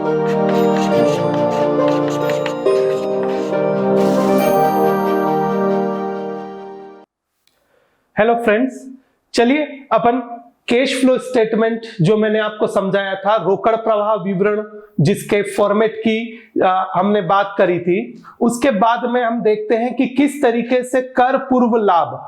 Hello friends, चलिए अपन cash flow statement जो मैंने आपको समझाया था, रोकड़ प्रवाह विवरण जिसके फॉर्मेट की हमने बात करी थी, उसके बाद में हम देखते हैं कि किस तरीके से कर पूर्व लाभ।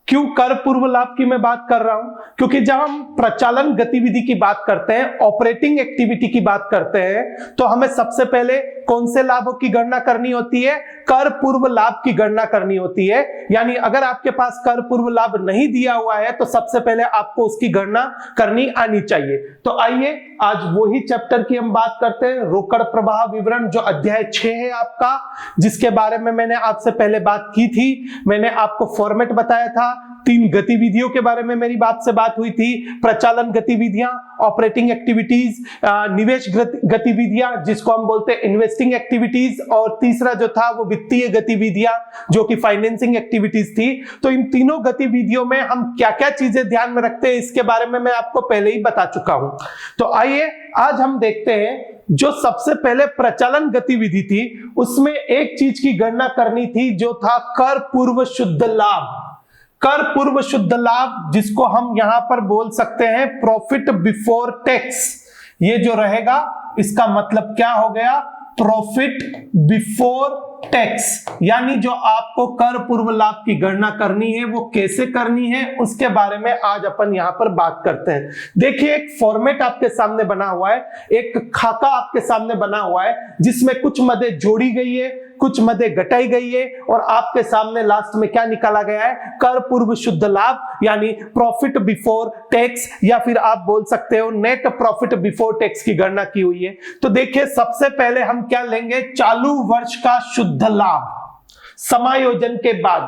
क्यों कर पूर्व लाभ की मैं बात कर रहा हूं? क्योंकि जब हम प्रचालन गतिविधि की बात करते हैं, ऑपरेटिंग एक्टिविटी की बात करते हैं, तो हमें सबसे पहले कौन से लाभों की गणना करनी होती है? कर पूर्व लाभ की गणना करनी होती है। यानी अगर आपके पास कर पूर्व लाभ नहीं दिया हुआ है तो सबसे पहले आपको उसकी गणना करनी आनी चाहिए। तो आइए आज वही चैप्टर की हम बात करते हैं, रोकड़ प्रवाह विवरण, जो अध्याय 6 है आपका, जिसके बारे में मैंने आपसे पहले बात की थी। मैंने आपको फॉर्मेट बताया था, 3 गतिविधियों के बारे में मेरी बात से बात हुई थी, प्रचालन गतिविधियां, ऑपरेटिंग एक्टिविटीज, निवेश गतिविधियां जिसको हम बोलते हैं इन्वेस्टिंग एक्टिविटीज, और तीसरा जो था वो वित्तीय गतिविधियां जो कि फाइनेंसिंग एक्टिविटीज थी। तो इन तीनों गतिविधियों में हम क्या क्या चीजें ध्यान में रखते हैं इसके बारे में मैं आपको पहले ही बता चुका हूं। तो आइए आज हम देखते हैं, जो सबसे पहले प्रचालन गतिविधि थी उसमें एक चीज की गणना करनी थी जो था कर पूर्व शुद्ध लाभ। कर पूर्व शुद्ध लाभ जिसको हम यहां पर बोल सकते हैं प्रॉफिट बिफोर टैक्स। ये जो रहेगा इसका मतलब क्या हो गया? Profit before tax. यानी जो आपको कर पूर्व लाभ की गणना करनी है वो कैसे करनी है उसके बारे में आज अपन यहां पर बात करते हैं। देखिए, एक फॉर्मेट आपके सामने बना हुआ है, एक खाका आपके सामने बना हुआ है जिसमें कुछ मदें जोड़ी गई है, कुछ मदें घटाई गई है, और आपके सामने लास्ट में क्या निकाला गया है? कर पूर्व शुद्ध लाभ, यानी प्रॉफिट बिफोर टैक्स, या फिर आप बोल सकते हो नेट प्रॉफिट बिफोर टैक्स की गणना की हुई है। तो देखिए, सबसे पहले हम क्या लेंगे? चालू वर्ष का शुद्ध लाभ समायोजन के बाद।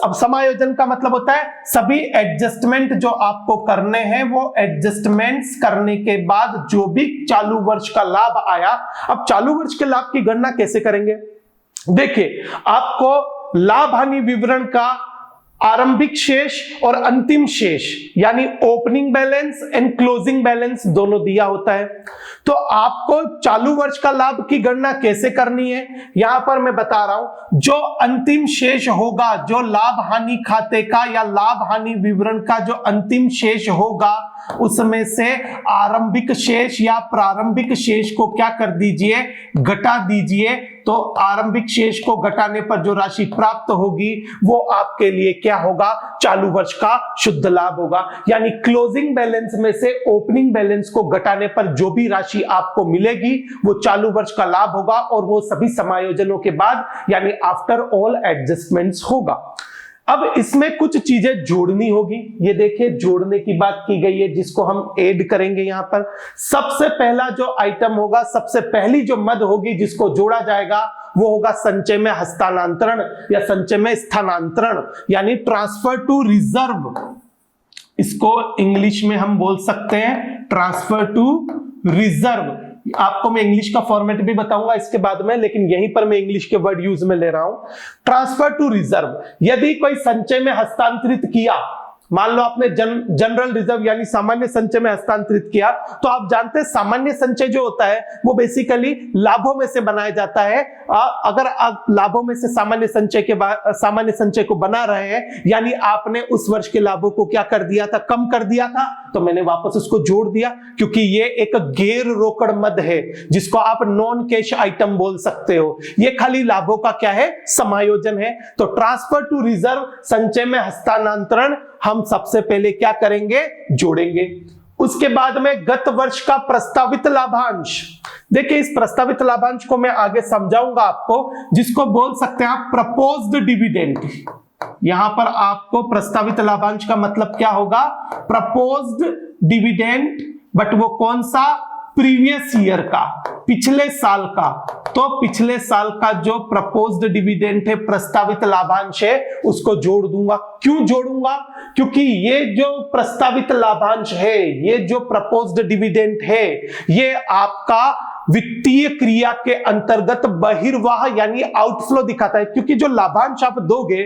अब समायोजन का मतलब होता है सभी एडजस्टमेंट जो आपको करने हैं वो एडजस्टमेंट्स करने के बाद जो भी चालू वर्ष का लाभ आया। अब चालू वर्ष के लाभ की गणना कैसे करेंगे? देखिए, आपको लाभ हानि विवरण का आरंभिक शेष और अंतिम शेष यानी opening balance and closing balance दोनों दिया होता है। तो आपको चालू वर्ष का लाभ की गणना कैसे करनी है यहां पर मैं बता रहा हूं। जो अंतिम शेष होगा, जो लाभ हानि खाते का या लाभ हानि विवरण का जो अंतिम शेष होगा, उसमें से आरंभिक शेष या प्रारंभिक शेष को क्या कर दीजिए? घटा दीजिए। तो आरंभिक शेष को घटाने पर जो राशि प्राप्त होगी वो आपके लिए क्या होगा? चालू वर्ष का शुद्ध लाभ होगा। यानी क्लोजिंग बैलेंस में से ओपनिंग बैलेंस को घटाने पर जो भी राशि आपको मिलेगी वो चालू वर्ष का लाभ होगा, और वो सभी समायोजनों के बाद यानी आफ्टर ऑल एडजस्टमेंट्स होगा। अब इसमें कुछ चीजें जोड़नी होगी। ये देखिए, जोड़ने की बात की गई है जिसको हम ऐड करेंगे यहां पर। सबसे पहला जो आइटम होगा, सबसे पहली जो मद होगी जिसको जोड़ा जाएगा वो होगा संचय में हस्तांतरण या संचय में स्थानांतरण, यानी ट्रांसफर टू रिजर्व। इसको इंग्लिश में हम बोल सकते हैं ट्रांसफर टू रिजर्व। आपको मैं इंग्लिश का फॉर्मेट भी बताऊंगा इसके बाद में, लेकिन यहीं पर मैं इंग्लिश के वर्ड यूज में ले रहा हूं। ट्रांसफर टू रिजर्व, यदि कोई संचय में हस्तांतरित किया, मान लो आपने जनरल रिजर्व यानी सामान्य संचय में हस्तांतरित किया, तो आप जानते हैं सामान्य संचय जो होता है वो बेसिकली लाभों में से बनाया जाता है। अगर आप लाभों में से सामान्य संचय को बना रहे हैं, यानी आपने उस वर्ष के लाभों को क्या कर दिया था? कम कर दिया था, तो मैंने वापस उसको जोड़ दिया, क्योंकि ये एक गैर रोकड़ मद है जिसको आप नॉन कैश आइटम बोल सकते हो। ये खाली लाभों का क्या है? समायोजन है। तो ट्रांसफर टू रिजर्व, संचय में हस्तांतरण, हम सबसे पहले क्या करेंगे? जोड़ेंगे। उसके बाद में गत वर्ष का प्रस्तावित लाभांश। देखिए, इस प्रस्तावित लाभांश को मैं आगे समझाऊंगा आपको, जिसको बोल सकते हैं आप प्रपोज्ड डिविडेंड। यहां पर आपको प्रस्तावित लाभांश का मतलब क्या होगा? प्रपोज्ड डिविडेंड, बट वो कौन सा? प्रीवियस ईयर का, पिछले साल का। तो पिछले साल का जो प्रपोज्ड डिविडेंड है, प्रस्तावित लाभांश है, उसको जोड़ दूंगा। क्यों जोड़ूंगा? क्योंकि ये जो प्रस्तावित लाभांश है, ये जो प्रपोज्ड डिविडेंड है, ये आपका वित्तीय क्रिया के अंतर्गत बहिर्वाह यानी आउटफ्लो दिखाता है। क्योंकि जो लाभांश आप दोगे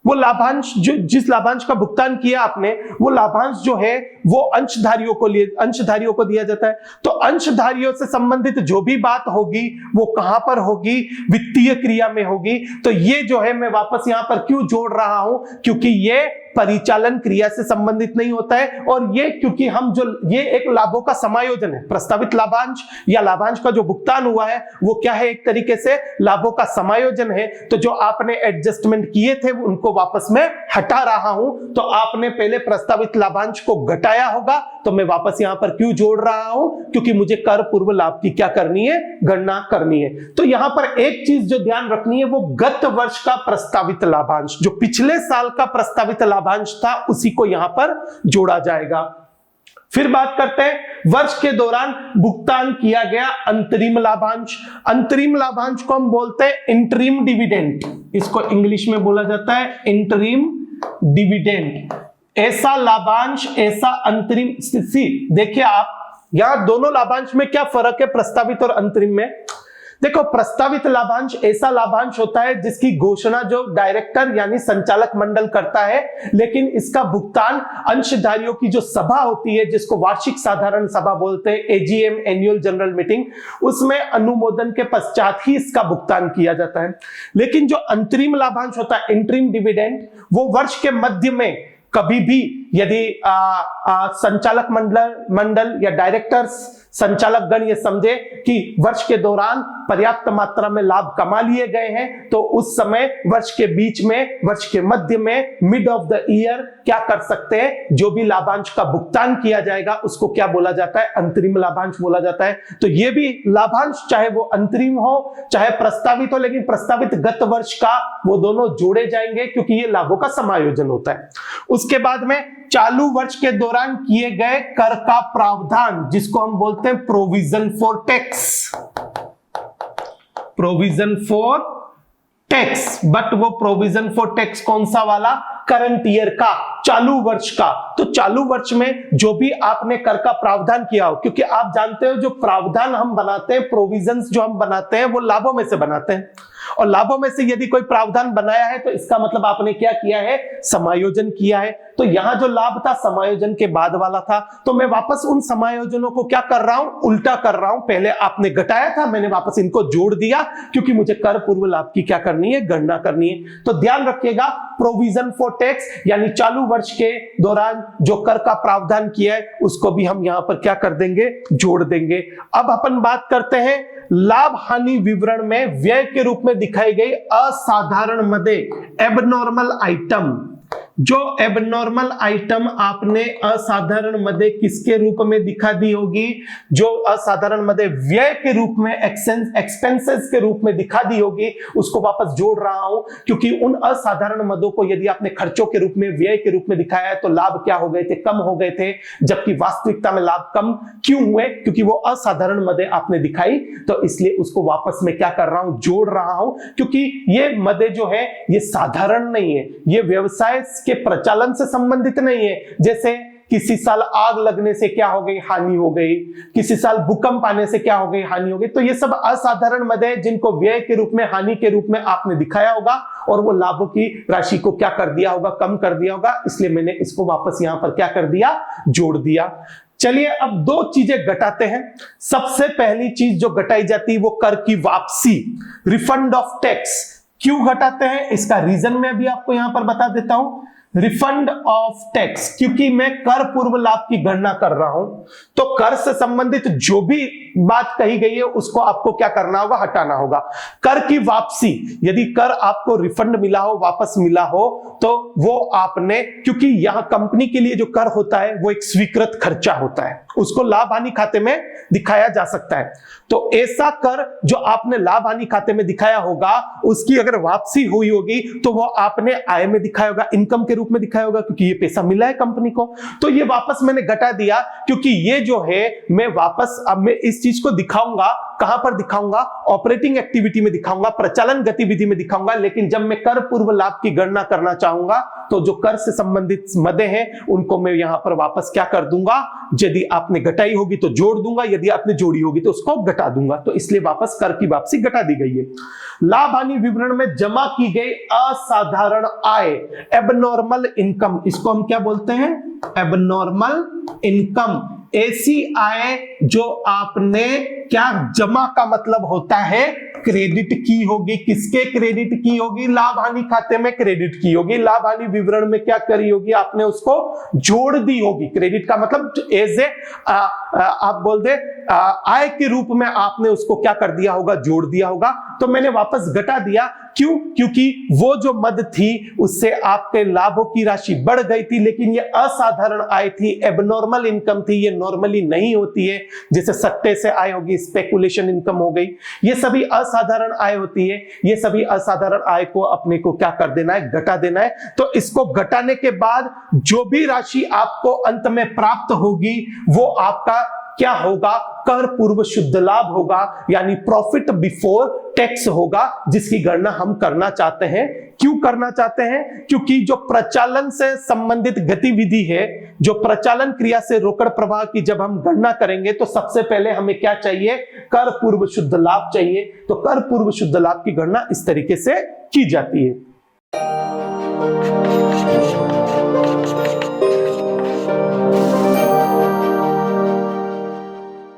वो लाभांश जो जिस लाभांश का भुगतान किया आपने, वो लाभांश जो है वो अंशधारियों को दिया जाता है। तो अंशधारियों से संबंधित जो भी बात होगी वो कहां पर होगी, वित्तीय क्रिया में होगी। तो ये जो है मैं वापस यहां पर क्यों जोड़ रहा हूं, क्योंकि ये परिचालन क्रिया से संबंधित नहीं होता है, और ये क्योंकि ये एक लाभों का समायोजन है। प्रस्तावित लाभांश या लाभांश का जो भुगतान हुआ है वो क्या है, एक तरीके से लाभों का समायोजन है। तो जो आपने एडजस्टमेंट किए थे उनको वापस मैं हटा रहा हूं। तो आपने पहले प्रस्तावित लाभांश को घटाया होगा, तो मैं वापस यहां पर क्यों जोड़ रहा हूं, क्योंकि मुझे कर पूर्व लाभ की क्या करनी है, गणना करनी है। तो यहां पर एक चीज जो ध्यान रखनी है वो गत वर्ष का प्रस्तावित लाभांश, जो पिछले साल का प्रस्तावित लाभांश था, उसी को यहां पर जोड़ा जाएगा। फिर बात करते हैं वर्ष के दौरान भुगतान किया गया अंतरिम लाभांश। अंतरिम लाभांश को हम बोलते हैं इंटरिम डिविडेंड, इसको इंग्लिश में बोला जाता है इंटरिम डिविडेंड। ऐसा लाभांश, ऐसा अंतरिम, देखिए आप यहां दोनों लाभांश में क्या फर्क है प्रस्तावित और अंतरिम में। देखो, प्रस्तावित लाभांश ऐसा लाभांश होता है जिसकी घोषणा जो डायरेक्टर यानी संचालक मंडल करता है, लेकिन इसका भुगतान अंशधारियों की जो सभा होती है, जिसको वार्षिक साधारण सभा बोलते हैं, एजीएम एनुअल जनरल मीटिंग, उसमें अनुमोदन के पश्चात ही इसका भुगतान किया जाता है। लेकिन जो अंतरिम लाभांश होता है, इंटरिम डिविडेंड, वो वर्ष के मध्य में कभी भी यदि संचालक मंडल या डायरेक्टर्स, संचालक गण ये समझे कि वर्ष के दौरान पर्याप्त मात्रा में लाभ कमा लिए गए हैं, तो उस समय वर्ष के बीच में, वर्ष के मध्य में, मिड ऑफ द ईयर क्या कर सकते हैं, जो भी लाभांश का भुगतान किया जाएगा उसको क्या बोला जाता है, अंतरिम लाभांश बोला जाता है। तो ये भी लाभांश चाहे वो अंतरिम हो चाहे प्रस्तावित हो, लेकिन प्रस्तावित गत वर्ष का, वो दोनों जोड़े जाएंगे क्योंकि ये लाभों का समायोजन होता है। उसके बाद में चालू वर्ष के दौरान किए गए कर का प्रावधान, जिसको हम बोलते हैं provision for tax, provision for tax. But वो प्रोविजन फॉर टैक्स कौन सा वाला, करंट ईयर का, चालू वर्ष का। तो चालू वर्ष में जो भी आपने कर का प्रावधान किया हो, क्योंकि आप जानते हो जो प्रावधान हम बनाते हैं, प्रोविजंस जो हम बनाते हैं, वो लाभों में से बनाते हैं, और लाभों में से यदि कोई प्रावधान बनाया है तो इसका मतलब आपने क्या किया है, समायोजन किया है। तो यहां जो लाभ था समायोजन के बाद वाला था, तो मैं वापस उन समायोजनों को क्या कर रहा हूं, उल्टा कर रहा हूं। पहले आपने घटाया था, मैंने वापस इनको जोड़ दिया, क्योंकि मुझे कर पूर्व लाभ की क्या करनी है, गणना करनी है। तो ध्यान रखिएगा, प्रोविजन फॉर टैक्स यानी चालू वर्ष के दौरान जो कर का प्रावधान किया है उसको भी हम यहां पर क्या कर देंगे, जोड़ देंगे। अब अपन बात करते हैं लाभ हानि विवरण में व्यय के रूप में दिखाई गई असाधारण मदे, एबनॉर्मल आइटम। जो एबनॉर्मल आइटम आपने असाधारण मदे किसके रूप में दिखा दी होगी, जो असाधारण मदे व्यय के रूप में, एक्सपेंसेस के रूप में दिखा दी होगी, उसको वापस जोड़ रहा हूं, क्योंकि उन असाधारण मदों को यदि आपने खर्चों के रूप में, व्यय के रूप में दिखाया है, तो लाभ क्या हो गए थे, कम हो गए थे। जबकि वास्तविकता में लाभ कम क्यों हुए, क्योंकि वो असाधारण मदे आपने दिखाई, तो इसलिए उसको वापस में क्या कर रहा हूं, जोड़ रहा हूं, क्योंकि ये मदे जो है ये साधारण नहीं है, ये व्यवसाय के प्रचालन से संबंधित नहीं है। जैसे किसी साल आग लगने से क्या हो गई, हानि हो गई, किसी साल भूकंप आने से क्या हो गई, हानि हो गई। तो ये सब असाधारण मदे हैं जिनको व्यय के रूप में, हानि के रूप में आपने दिखाया होगा, और वो लाभों की राशि को क्या कर दिया होगा, कम कर दिया होगा। इसलिए मैंने इसको वापस यहां पर क्या कर दिया, जोड़ दिया। चलिए अब दो चीजें घटाते हैं। सबसे पहली चीज जो घटाई जाती है वो कर की वापसी, रिफंड ऑफ टैक्स। क्यों घटाते हैं, इसका रीजन मैं भी आपको यहां पर बता देता हूं। रिफंड ऑफ टैक्स, क्योंकि मैं कर पूर्व लाभ की गणना कर रहा हूं, तो कर से संबंधित जो भी बात कही गई है उसको आपको क्या करना होगा, हटाना होगा। कर की वापसी, यदि कर आपको रिफंड मिला हो, वापस मिला हो, तो वो आपने, क्योंकि यहां कंपनी के लिए जो कर होता है वो एक स्वीकृत खर्चा होता है, उसको लाभ हानि खाते में दिखाया जा सकता है। तो ऐसा कर जो आपने लाभ हानि खाते में दिखाया होगा, उसकी अगर वापसी हुई होगी तो वो आपने आय में दिखाया होगा, इनकम के रूप में दिखाया होगा, क्योंकि ये पैसा मिला है कंपनी को। तो ये वापस मैंने घटा दिया, क्योंकि ये जो है मैं वापस, अब मैं इस चीज को दिखाऊंगा कहां पर दिखाऊंगा? ऑपरेटिंग एक्टिविटी में दिखाऊंगा, प्रचालन गतिविधि में दिखाऊंगा। लेकिन जब मैं कर पूर्व लाभ की गणना करना चाहूंगा तो जो कर से संबंधित मदें हैं उनको मैं यहां पर वापस क्या कर दूंगा? यदि आपने घटाई होगी तो जोड़ दूंगा, यदि आपने जोड़ी होगी तो उसको घटा दूंगा। तो इसलिए वापस कर की वापसी घटा दी गई है। लाभ हानि विवरण में जमा की गई असाधारण आय, एबनॉर्मल इनकम, इसको हम क्या बोलते हैं? Abnormal income. ऐसी आय जो आपने क्या जमा का मतलब होता है क्रेडिट की होगी। किसके क्रेडिट की होगी? लाभ हानि खाते में क्रेडिट की होगी। लाभ हानि विवरण में क्या करी होगी? आपने उसको जोड़ दी होगी। क्रेडिट का मतलब एज ए आप बोल दे आय के रूप में आपने उसको क्या कर दिया होगा? जोड़ दिया होगा। तो मैंने वापस घटा दिया। क्यों? क्योंकि वो जो मद थी उससे आपके लाभों की राशि बढ़ गई थी, लेकिन ये असाधारण आय थी, एबनॉर्मल इनकम थी। ये नॉर्मली नहीं होती है, जैसे सट्टे से आय होगी, स्पेकुलेशन इनकम हो गई, ये सभी असाधारण आय होती है। ये सभी असाधारण आय को अपने को क्या कर देना है? घटा देना है। तो इसको घटाने के बाद जो भी राशि आपको अंत में प्राप्त होगी वो आपका क्या होगा? कर पूर्व शुद्ध लाभ होगा, यानी प्रॉफिट बिफोर टैक्स होगा, जिसकी गणना हम करना चाहते हैं। क्यों करना चाहते हैं? क्योंकि जो प्रचालन से संबंधित गतिविधि है, जो प्रचालन क्रिया से रोकड़ प्रवाह की जब हम गणना करेंगे तो सबसे पहले हमें क्या चाहिए? कर पूर्व शुद्ध लाभ चाहिए। तो कर पूर्व शुद्ध लाभ की गणना इस तरीके से की जाती है।